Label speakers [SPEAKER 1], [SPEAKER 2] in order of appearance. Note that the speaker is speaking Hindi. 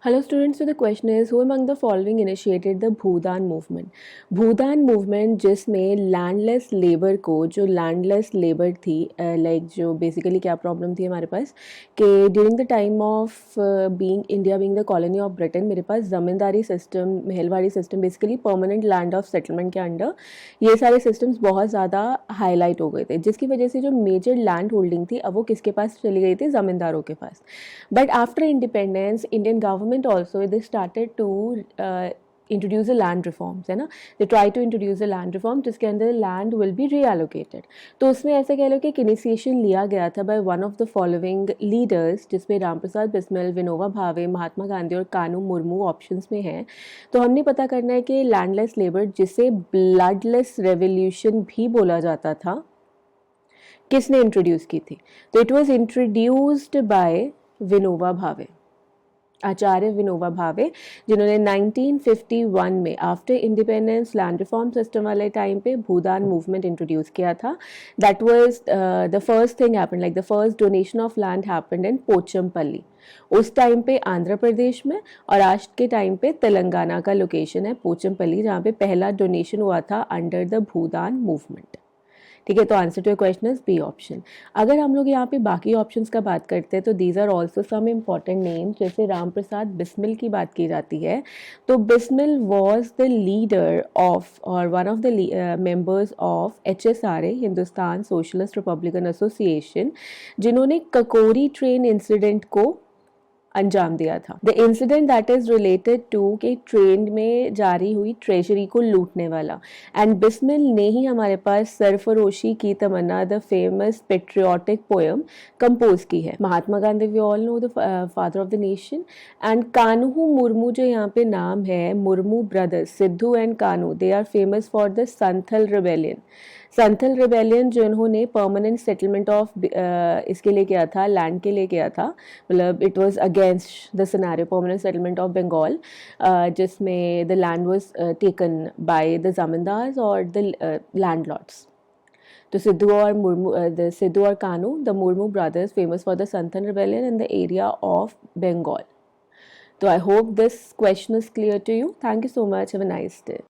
[SPEAKER 1] Hello students, so the question is who among the following initiated the Bhudan movement? Bhudan movement जिसमें लैंडलेस लेबर को जो लैंडलेस लेबर थी लाइक जो बेसिकली क्या प्रॉब्लम थी हमारे पास कि during the time of being India being the colony of Britain मेरे पास zamindari system mahalwari system basically permanent land of settlement के अंडर ये सारे सिस्टम्स बहुत ज़्यादा हाईलाइट हो गए थे जिसकी वजह से जो मेजर लैंड होल्डिंग थी अब वो किसके पास चली गई थी ज़मींदारों के पास. But after independence, Indian government also they started to introduce a land reforms है ना. They try to introduce a land reform जिसके अंदर land will be reallocated. तो उसमें ऐसा कह लो कि एक initiation लिया गया था by one of the following leaders जिसमें रामप्रसाद बिस्मिल, विनोबा भावे, महात्मा गांधी और कानू मुर्मू ऑप्शंस में हैं. तो हमने पता करना है कि लैंडलेस लेबर जिसे ब्लडलेस रेवोल्यूशन भी बोला जाता था किसने इंट्रोड्यूस की थी. तो it was introduced by Vinoba Bhave, आचार्य विनोबा भावे, जिन्होंने 1951 में after independence land reform system वाले टाइम पे भूदान मूवमेंट इंट्रोड्यूस किया था. That was the first thing happened like the first donation of land happened in Pochampally. उस टाइम पे आंध्र प्रदेश में और आज के टाइम पे तेलंगाना का लोकेशन है पोचमपल्ली जहाँ पे पहला डोनेशन हुआ था अंडर द भूदान मूवमेंट. ठीक है, तो answer to question is B option. अगर हम लोग यहाँ पे बाकी ऑप्शंस का बात करते हैं तो these are also some important names. जैसे रामप्रसाद बिस्मिल की बात की जाती है तो Bismil was the leader of और one of the members of HSRA Hindustan socialist republican association जिन्होंने ककोरी ट्रेन इंसिडेंट को अंजाम दिया था. The incident that is related to कि ट्रेन में जारी हुई ट्रेजरी को लूटने वाला. एंड बिस्मिल ने ही हमारे पास Sarfaroshi ki Tamanna the famous patriotic poem compose की है. Mahatma Gandhi we all know the father of the nation. And Kanhu Murmu जो यहाँ पे नाम है Murmu brothers Sidhu and Kanhu they are famous for the Santhal rebellion. Santhal rebellion जो इन्होंने परमानेंट सेटलमेंट ऑफ इसके लिए किया था लैंड के लिए किया था मतलब it was against the scenario permanent settlement of Bengal जिसमें the land was taken by the zamindars और द लैंडलॉर्ड्स. तो सिद्धू और Kanu the Murmu brothers famous for the Santhal rebellion in the area of Bengal. तो I hope this question is clear to you. Thank you so much. Have a nice day.